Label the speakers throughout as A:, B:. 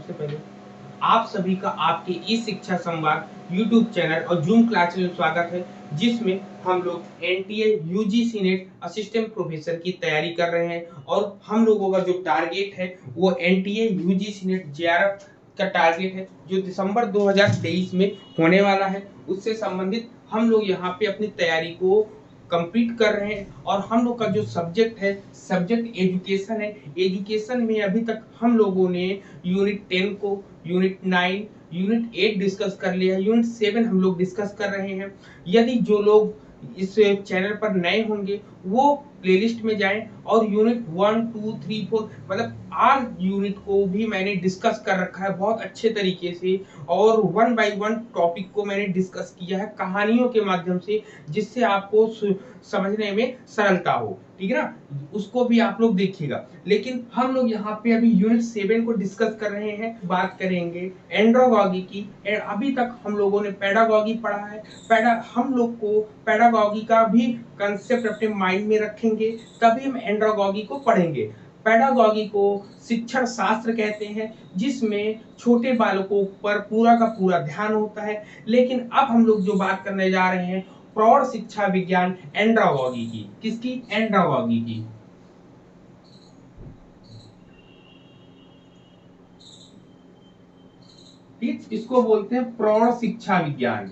A: सबसे पहले आप सभी का आपके ई शिक्षा संवाद यूट्यूब चैनल और जूम क्लास में स्वागत है, जिसमें हम लोग NTA UGC net assistant professor की तैयारी कर रहे हैं। और हम लोगों का जो टारगेट है वो एनटीए यूजीसी नेट जेआरएफ का टारगेट है, जो दिसंबर 2023 में होने वाला है। उससे संबंधित हम लोग यहाँ पे अपनी तैयारी को कंप्लीट कर रहे हैं। और हम लोग का जो सब्जेक्ट है, सब्जेक्ट एजुकेशन है। एजुकेशन में अभी तक हम लोगों ने यूनिट 10 को, यूनिट 9, यूनिट 8 डिस्कस कर लिया है। यूनिट 7 हम लोग डिस्कस कर रहे हैं। यदि जो लोग इस चैनल पर नए होंगे वो प्लेलिस्ट में जाएं और यूनिट 1, 2, 3, 4 मतलब 8 यूनिट को भी मैंने डिस्कस कर रखा है बहुत अच्छे तरीके से। और वन बाय वन टॉपिक को मैंने डिस्कस किया है कहानियों के माध्यम से, जिससे आपको समझने में सरलता हो। ठीक है ना, उसको भी आप लोग देखिएगा। लेकिन हम लोग यहाँ पे अभी यूनिट 7 को डिस्कस कर रहे हैं। बात करेंगे एंड्रोगॉगी की। अभी तक हम लोगों ने पेडागॉगी पढ़ा है। हम लोग को पेडागॉगी का भी कंसेप्ट अपने माइंड में रखेंगे, तभी हम एंड्रोगॉगी को पढ़ेंगे। पेडागॉगी को शिक्षण शास्त्र कहते हैं, जिसमें छोटे बालकों पर पूरा का पूरा ध्यान होता है। लेकिन अब हम लोग जो बात करने जा रहे हैं प्रौढ़ शिक्षा विज्ञान एंड्रोगॉगी की। किसकी? एंड्रोगॉगी की। ठीक, इसको बोलते हैं प्रौढ़ शिक्षा विज्ञान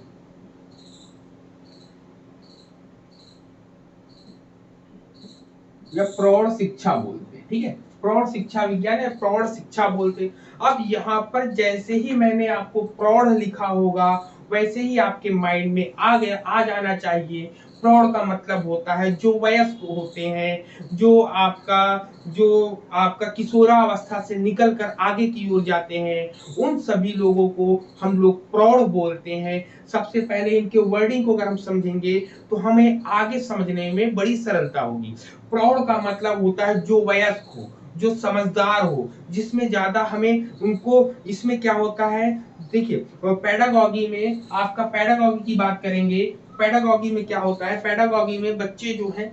A: या प्रौढ़ शिक्षा बोलते हैं। ठीक है, प्रौढ़ शिक्षा विज्ञान या प्रौढ़ शिक्षा बोलते हैं। अब यहाँ पर जैसे ही मैंने आपको प्रौढ़ लिखा होगा वैसे ही आपके माइंड में आ जाना चाहिए। प्रौढ़ का मतलब होता है जो वयस्क होते हैं, जो आपका किशोरावस्था से निकल कर आगे की ओर जाते हैं, उन सभी लोगों को हम लोग प्रौढ़ बोलते हैं। सबसे पहले इनके वर्डिंग को अगर हम समझेंगे तो हमें आगे समझने में बड़ी सरलता होगी। प्रौढ़ का मतलब होता है जो वयस्क हो, जो समझदार हो, जिसमें ज्यादा हमें उनको, इसमें क्या होता है देखिए, पेडागॉगी में आपका पेडागॉगी की बात करेंगे। पेडागॉगी में क्या होता है, पेडागॉगी में बच्चे जो हैं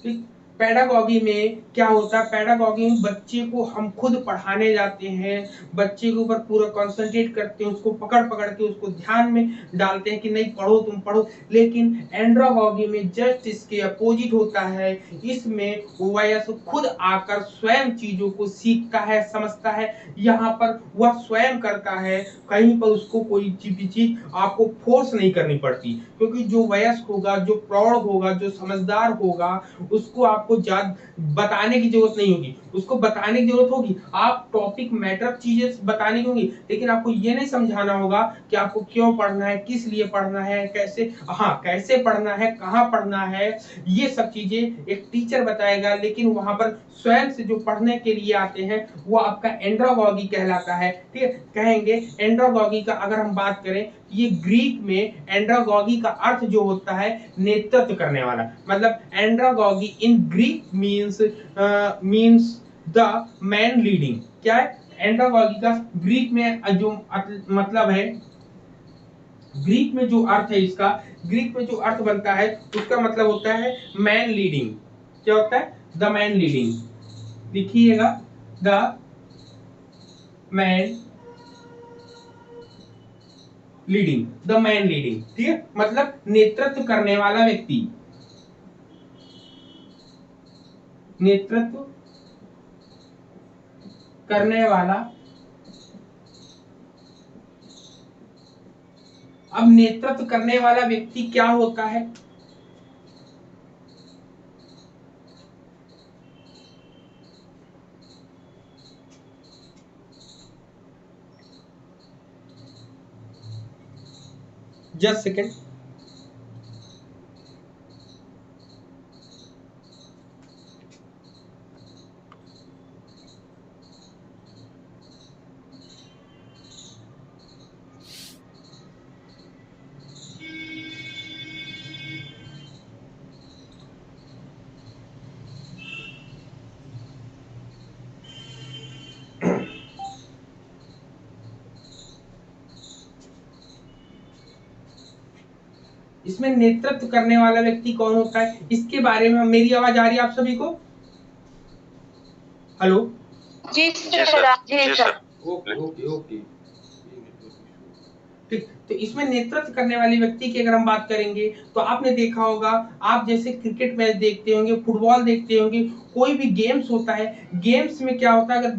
A: ठीक, पेडागॉगी में क्या होता है, पेडागॉगी में बच्चे को हम खुद पढ़ाने जाते हैं, बच्चे के ऊपर पूरा कंसंट्रेट करते हैं, उसको पकड़ पकड़ के उसको ध्यान में डालते हैं कि नहीं पढ़ो तुम पढ़ो। लेकिन एंड्रोगॉगी में जस्ट इसके अपोजिट होता है। इसमें वयस्क खुद आकर स्वयं चीजों को सीखता है, समझता है। यहाँ पर वह स्वयं करता है, कहीं पर उसको कोई चीज आपको फोर्स नहीं करनी पड़ती। क्योंकि जो वयस्क होगा, जो प्रौढ़ होगा, जो समझदार होगा, उसको आपको बताने की जरूरत नहीं होगी। उसको बताने की जरूरत होगी, आप टॉपिक मैटर चीजें बताने की होगी, लेकिन आपको ये नहीं समझाना होगा कि आपको क्यों पढ़ना है, किस लिए पढ़ना है, कैसे, हाँ कैसे पढ़ना है, कहाँ पढ़ना है, ये सब चीजें एक टीचर बताएगा। लेकिन वहां पर स्वयं से जो पढ़ने के लिए आते हैं वो आपका एंड्रोगॉगी कहलाता है। ठीक है, कहेंगे एंड्रोगॉगी का अगर हम बात करें, ये ग्रीक में एंड्रोगॉगी का अर्थ जो होता है नेतृत्व करने वाला। मतलब andragogy in Greek means the man leading. क्या है एंड्रोगॉगी का ग्रीक में जो मतलब है, ग्रीक में जो अर्थ है इसका, ग्रीक में जो अर्थ बनता है उसका मतलब होता है मैन लीडिंग। क्या होता है? The man leading. लिखिएगा, the man leading, the man leading. ठीक है, मतलब नेतृत्व करने वाला व्यक्ति, नेतृत्व करने वाला। अब नेतृत्व करने वाला व्यक्ति क्या होता है? Just second. इसमें नेतृत्व करने वाला व्यक्ति कौन होता है, इसके बारे में मेरी आवाज आ रही है आप सभी को? हेलो?
B: जी सर। जी सर।
A: Okay okay okay. ठीक, तो इसमें नेतृत्व करने वाले व्यक्ति की अगर हम बात करेंगे तो आपने देखा होगा, आप जैसे क्रिकेट मैच देखते होंगे, फुटबॉल देखते होंगे, कोई भी गेम्स होता है, गेम्स में क्या होता है, अगर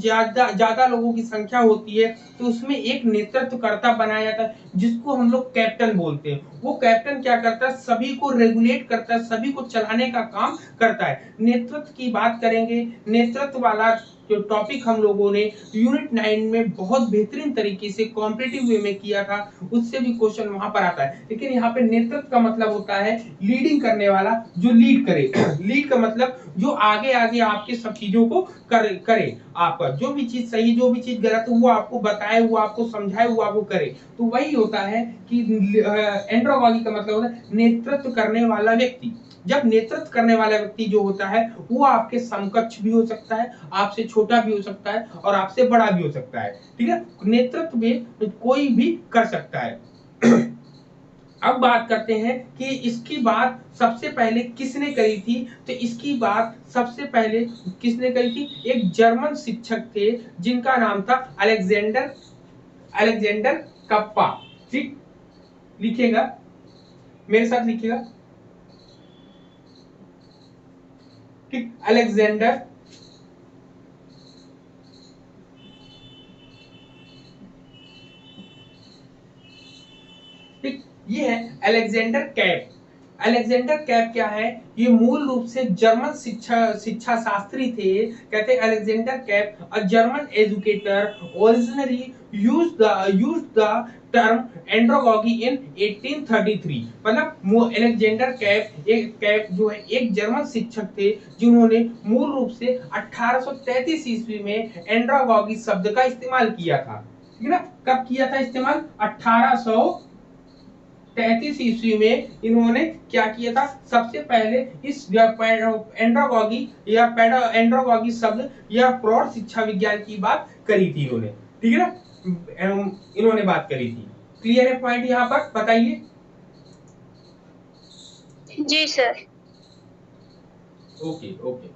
A: ज्यादा लोगों की संख्या होती है तो उसमें एक नेतृत्वकर्ता बनाया जाता है जिसको हम लोग कैप्टन बोलते हैं। वो कैप्टन क्या करता है, सभी को रेगुलेट करता है, सभी को चलाने का काम करता है। नेतृत्व की बात करेंगे, नेतृत्व वाला जो टॉपिक हम लोगों ने यूनिट 9 में बहुत बेहतरीन तरीके से कॉम्पिटिटिव वे में किया था, उससे भी क्वेश्चन वहां पर आता है। लेकिन यहाँ पे नेतृत्व का मतलब होता है लीडिंग करने वाला, जो लीड करे। लीड का मतलब जो आगे आगे आपके सब चीजों को करे, आपका जो भी चीज सही, जो भी चीज गलत, वो आपको बताए, वो आपको समझाए, वो आपको करे। तो वही होता है कि एंड्रोगॉगी का मतलब होता है नेतृत्व करने वाला व्यक्ति। जब नेतृत्व करने वाला व्यक्ति जो होता है वो आपके समकक्ष भी हो सकता है, आपसे छोटा भी हो सकता है और आपसे बड़ा भी हो सकता है। ठीक है, नेतृत्व में कोई भी कर सकता है। अब बात करते हैं कि इसकी बात सबसे पहले किसने करी थी। तो इसकी बात सबसे पहले किसने करी थी, एक जर्मन शिक्षक थे जिनका नाम था अलेक्जेंडर कप्पा। ठीक, लिखिएगा, मेरे साथ लिखिएगा। ठीक, अलेक्जेंडर ठीक, ये है अलेक्जेंडर कैप। अलेक्जेंडर कैप क्या है, ये मूल रूप से जर्मन शिक्षा शास्त्री थे। कहते हैं Alexander Kapp, a German educator, originally used the term andragogy in 1833। मतलब अलेक्जेंडर कैप जो है एक जर्मन शिक्षक थे जिन्होंने मूल रूप से 1833 ईस्वी में एंड्रोगॉगी शब्द का इस्तेमाल किया था। ठीक है ना, कब किया था इस्तेमाल, 1833 ईस्वी में इन्होंने क्या किया था, सबसे पहले इस एंड्रोगॉगी या एंड्रोगॉगी शब्द या प्रौढ़ शिक्षा विज्ञान की बात करी थी इन्होंने। ठीक है ना, इन्होंने बात करी थी। क्लियर है पॉइंट यहाँ पर, बताइए।
B: जी सर।
A: Okay okay.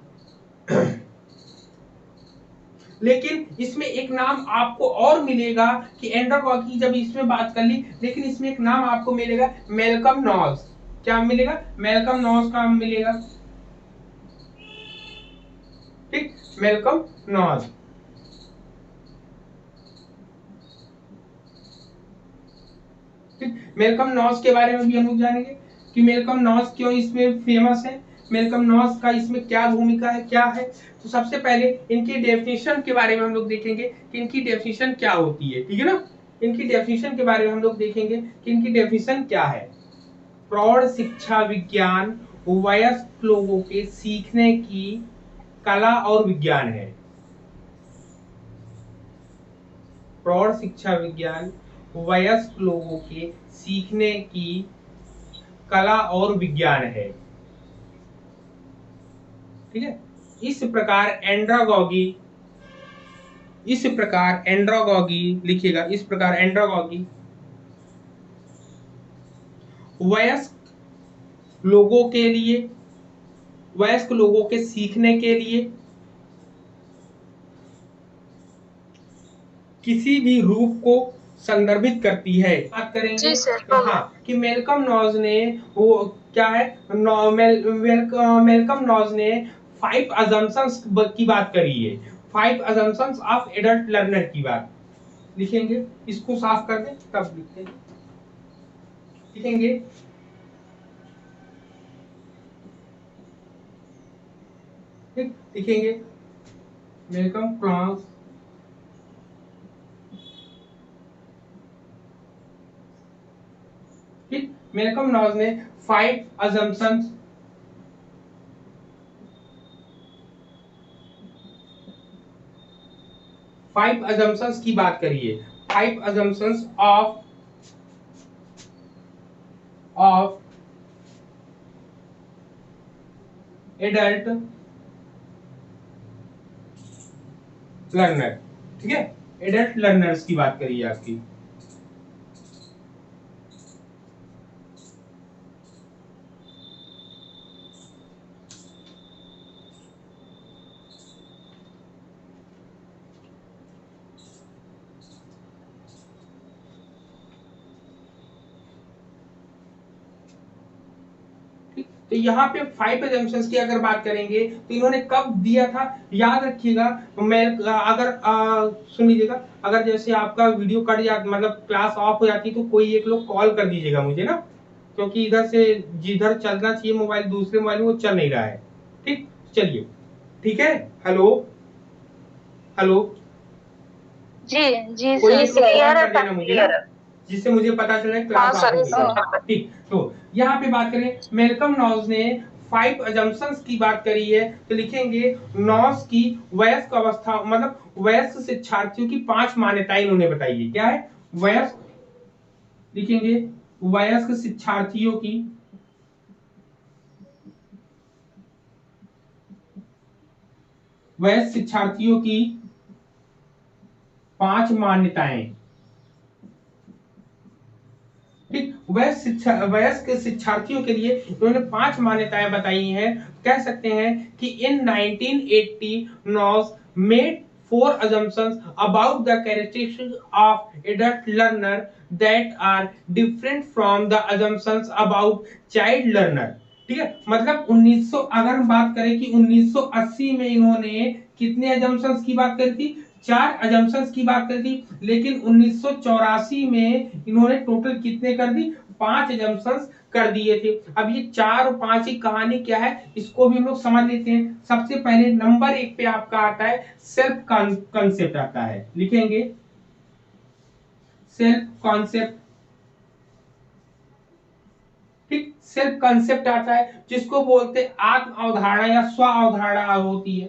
A: लेकिन इसमें एक नाम आपको और मिलेगा कि एंड्रोगॉगी जब इसमें बात कर ली, लेकिन इसमें एक नाम आपको मिलेगा, मेलकम नॉस। क्या मिलेगा, मेलकम नॉस का मिलेगा। ठीक, मेलकम नॉस। ठीक, मेलकम नॉस के बारे में भी हम लोग जानेंगे कि मेलकम नॉस क्यों इसमें फेमस है, मेलकम नॉस का इसमें क्या भूमिका है, क्या है। तो सबसे पहले इनकी डेफिनेशन के बारे में हम लोग देखेंगे कि इनकी डेफिनेशन क्या होती है। ठीक है ना, इनकी डेफिनेशन के बारे में हम लोग देखेंगे कि इनकी डेफिनेशन क्या है। प्रौढ़ शिक्षा विज्ञान वयस्क लोगों के सीखने की कला और विज्ञान है। प्रौढ़ शिक्षा विज्ञान वयस्क लोगों के सीखने की कला और विज्ञान है। ठीक है, इस प्रकार एंड्रोगॉगी लिखिएगा, इस प्रकार एंड्रोगॉगी वयस्क लोगों के सीखने के लिए किसी भी रूप को संदर्भित करती है। बात करेंगे हाँ कि मेलकम नॉज ने वो क्या है, मेलकम नॉज ने 5 अजम्पशंस की बात करी है, 5 अजम्पशंस ऑफ एडल्ट लर्नर की बात। लिखेंगे, इसको साफ कर दें तब लिखते हैं, लिखेंगे ठीक, लिखेंगे मेलकम क्लॉज ठीक, मेलकम नॉज ने 5 अजम्पशंस की बात करिए, 5 assumptions of adult learner। ठीक है, एडल्ट लर्नर्स की बात करिए आपकी। तो यहाँ पे 5 assumptions की अगर बात करेंगे तो इन्होंने कब दिया था, याद रखिएगा। मैं अगर सुन लीजिएगा, अगर जैसे आपका वीडियो कट जाता, मतलब क्लास ऑफ हो जाती, तो कोई एक लोग कॉल कर दीजिएगा मुझे ना, क्योंकि इधर से जिधर चलना चाहिए मोबाइल, दूसरे मोबाइल में वो चल नहीं रहा है। ठीक, चलिए, ठीक है। हेलो हेलो,
B: जी जी
A: कोई
B: सर,
A: एक लोग
B: क्लियर
A: कॉल
B: है
A: कर देना
B: सर,
A: मुझे
B: क्लियर
A: ना,
B: है।
A: जिससे मुझे पता चले
B: हाँ
A: क्लास ऑफ
B: सर,
A: हो गई है।
B: सर।
A: ठीक, तो यहाँ पे बात करें, मेलकम नॉज ने 5 assumptions की बात करी है, तो लिखेंगे नॉज की वयस्क अवस्था, मतलब वयस्क शिक्षार्थियों की 5 मान्यताएं इन्होंने बताई है। क्या है? वयस्क, लिखेंगे वयस्क शिक्षार्थियों की वयस्क शिक्षार्थियों की 5 मान्यताएं। ठीक, वयस्क शिक्षार्थियों के लिए उन्होंने 5 मान्यताएं बताई हैं। कह सकते हैं कि इन 1980 नॉस made 4 assumptions about the characteristics of adult learner that are different from the assumptions about child learner। ठीक है, मतलब 1900, अगर हम बात करें कि 1980 में इन्होंने कितने assumptions की बात करी थी, 4 assumptions की बात करी थी, लेकिन 1984 में इन्होंने टोटल कितने कर दी, 5 assumptions कर दिए थे। अब ये 4 और 5 की कहानी क्या है, इसको भी हम लोग समझ लेते हैं। सबसे पहले नंबर 1 पे आपका आता है सेल्फ कॉन्सेप्ट आता है, लिखेंगे सेल्फ कॉन्सेप्ट। ठीक, सेल्फ कॉन्सेप्ट आता है, जिसको बोलते हैं आत्म अवधारणा या स्व अवधारणा होती है।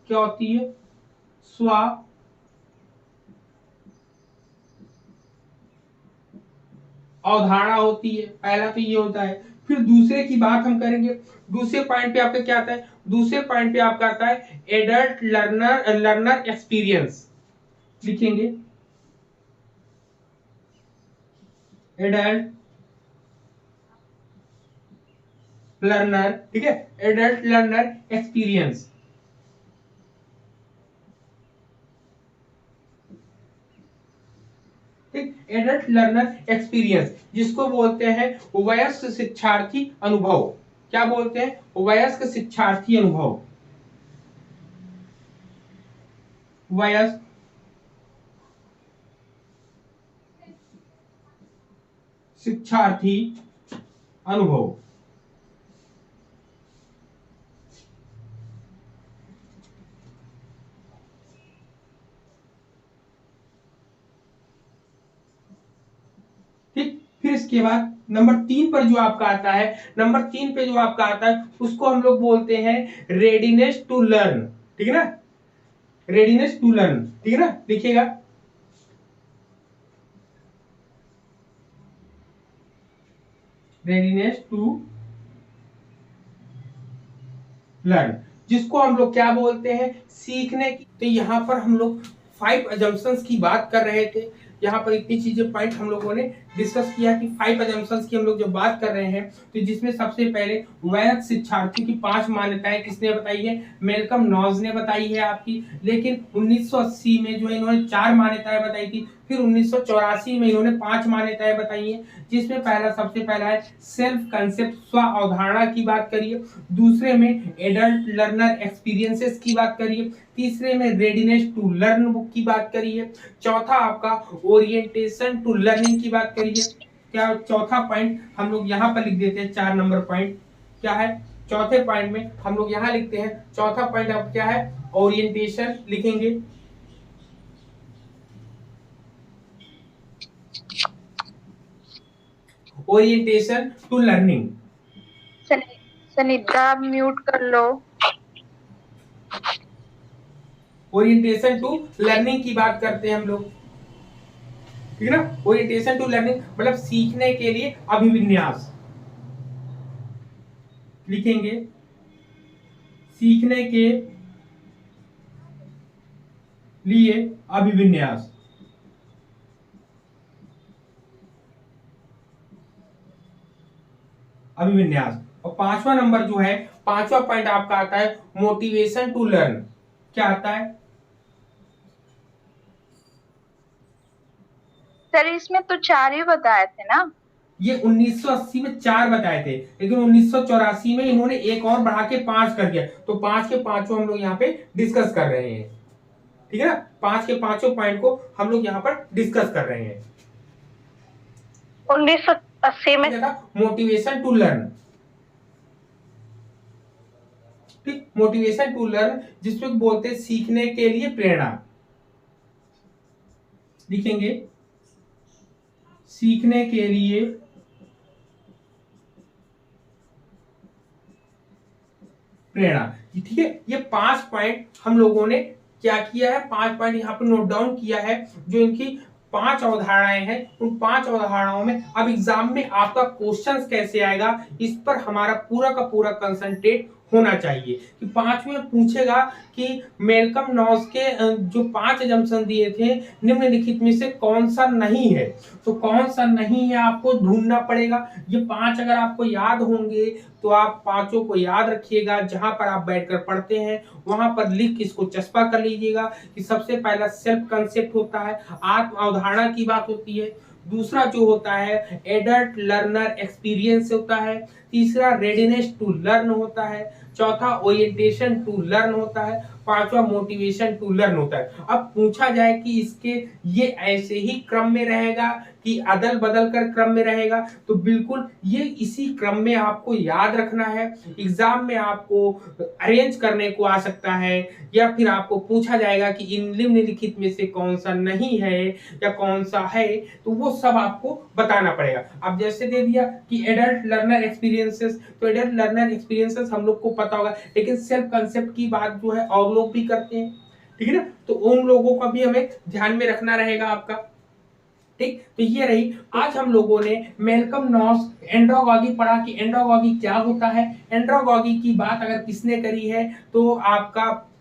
A: क्या होती है? स्व अवधारणा होती है, पहला तो ये होता है। फिर दूसरे की बात हम करेंगे, दूसरे पॉइंट पे आपका क्या आता है, दूसरे पॉइंट पे आपका आता है एडल्ट लर्नर एक्सपीरियंस, लिखेंगे एडल्ट लर्नर। ठीक है, एडल्ट लर्नर एक्सपीरियंस। ठीक, एडल्ट लर्नर एक्सपीरियंस, जिसको बोलते हैं वयस्क शिक्षार्थी अनुभव। क्या बोलते हैं? वयस्क शिक्षार्थी अनुभव, वयस्क शिक्षार्थी अनुभव। ठीक, फिर इसके बाद नंबर 3 पर जो आपका आता है, नंबर 3 पे जो आपका आता है, उसको हम लोग बोलते हैं रेडीनेस टू लर्न। ठीक है ना, रेडीनेस टू लर्न, ठीक है ना, लिखिएगा रेडीनेस टू लर्न, जिसको हम लोग क्या बोलते हैं, सीखने की। तो यहाँ पर हम लोग 5 assumptions की बात कर रहे थे। यहाँ पर इतनी चीजें पॉइंट हम लोगों ने डिस्कस किया कि 5 assumptions की हम लोग जब बात कर रहे हैं, तो जिसमें सबसे पहले वयस्क शिक्षार्थियों की 5 मान्यताएं किसने बताई है, मेलकम नॉज ने बताई है आपकी। लेकिन 1980 में जो इन्होंने 4 मान्यताएं बताई थी, फिर 1984 में इन्होंने 5 मान्यताएं बताई हैं, जिसमें पहला, सबसे पहला है सेल्फ कंसेप्ट, स्व अवधारणा की बात करिए। दूसरे में एडल्ट लर्नर एक्सपीरियंसेस की बात करिए। तीसरे में रेडीनेस टू लर्न बुक की बात करिए। चौथा आपका ओरिएंटेशन टू लर्निंग की बात करिए। क्या चौथा पॉइंट हम लोग यहाँ पर लिख देते हैं, 4 नंबर पॉइंट क्या है, चौथे पॉइंट में हम लोग यहाँ लिखते हैं, चौथा पॉइंट अब क्या है, ओरिएंटेशन, लिखेंगे ओरिएंटेशन टू लर्निंग।
B: सनिद्रा आप म्यूट कर लो।
A: ओरिएंटेशन टू लर्निंग की बात करते हैं हम लोग, ठीक है ना। ओरिएंटेशन टू लर्निंग मतलब सीखने के लिए अभिविन्यास, लिखेंगे सीखने के लिए अभिविन्यास। अभिविन्यास। और 5वां नंबर जो है, 5वां पॉइंट आपका आता है मोटिवेशन टू लर्न। क्या आता है
B: सर इसमें तो 4 ही बताए थे ना।
A: ये 1980 में 4 बताए थे, लेकिन 1984 में इन्होंने एक और बढ़ा के 5 कर दिया, तो 5 के पांचों हम लोग यहाँ पे डिस्कस कर रहे हैं। ठीक है ना, 5 के पांचों पॉइंट को हम लोग यहाँ पर डिस्कस कर रहे हैं।
B: 1980 में
A: मोटिवेशन टू लर्न, ठीक, मोटिवेशन टू लर्न, जिसमें बोलते हैं सीखने के लिए प्रेरणा, लिखेंगे सीखने के लिए प्रेरणा। ठीक है, ये 5 पॉइंट हम लोगों ने क्या किया है, 5 पॉइंट यहाँ पे नोट डाउन किया है, जो इनकी 5 अवधारणाएं हैं। उन 5 अवधारणाओं में अब एग्जाम में आपका क्वेश्चंस कैसे आएगा, इस पर हमारा पूरा का पूरा कंसंट्रेट होना चाहिए। कि 5 में पूछेगा कि मेलकम नॉस के जो 5 अजम्पशन दिए थे निम्नलिखित में से कौन सा नहीं है, तो कौन सा नहीं है आपको ढूंढना पड़ेगा। ये 5 अगर आपको याद होंगे तो आप 5 को याद रखिएगा, जहां पर आप बैठकर पढ़ते हैं वहां पर लिख इसको चस्पा कर लीजिएगा। कि सबसे पहला सेल्फ कंसेप्ट होता है, आत्म अवधारणा की बात होती है। दूसरा जो होता है एडल्ट लर्नर एक्सपीरियंस होता है। तीसरा रेडीनेस टू लर्न होता है। चौथा ओरिएंटेशन टू लर्न होता है। पांचवा मोटिवेशन टू लर्न होता है। अब पूछा जाए कि इसके ये ऐसे ही क्रम में रहेगा कि अदल बदल कर क्रम में रहेगा, तो बिल्कुल ये इसी क्रम में आपको याद रखना है। एग्जाम में आपको अरेंज करने को आ सकता है, या फिर आपको पूछा जाएगा कि इन निम्नलिखित में से कौन सा नहीं है या कौन सा है, तो वो सब आपको बताना पड़ेगा। अब जैसे दे दिया कि एडल्ट लर्नर एक्सपीरियंसेस, तो एडल्ट लर्नर एक्सपीरियंसेस हम लोग को पता होगा, लेकिन सेल्फ कंसेप्ट की बात जो है और लोग भी करते हैं। ठीक है ना, तो उन लोगों का भी हमें ध्यान में रखना रहेगा आपका। ठीक, तो ये रही आज हम लोगों ने मेलकम नॉस एंड्रोगॉगी पढ़ा कि एंड्रोगॉगी क्या होता है। एंड्रोगॉगी की बात अगर किसने करी है तो आपका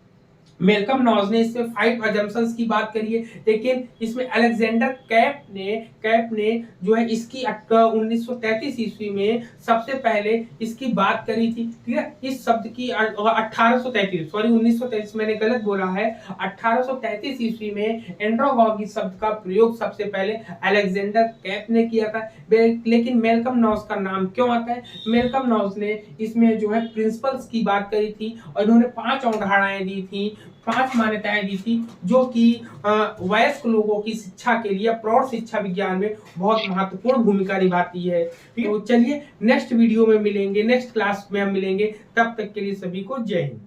A: मेलकम नॉस ने इसमें 5 अजम्पशंस की बात करी है, लेकिन इसमें अलेक्जेंडर कैप ने जो है इसकी 1933 ईस्वी में सबसे पहले इसकी बात करी थी। ठीक है, इस शब्द की 1833 सॉरी 1933 मैंने गलत बोला है, 1833 ईस्वी में एंड्रोगॉगी शब्द का प्रयोग सबसे पहले अलेक्जेंडर कैप ने किया था। लेकिन मेलकम नॉस का नाम क्यों आता है, मेलकम नॉस ने इसमें जो है प्रिंसिपल्स की बात करी थी और इन्होंने 5 अवधारणाएं दी थी, 5 मान्यताएं दी थी, जो कि वयस्क लोगों की शिक्षा के लिए प्रौढ़ शिक्षा विज्ञान में बहुत महत्वपूर्ण भूमिका निभाती है। तो चलिए नेक्स्ट वीडियो में मिलेंगे, नेक्स्ट क्लास में हम मिलेंगे, तब तक के लिए सभी को जय हिंद।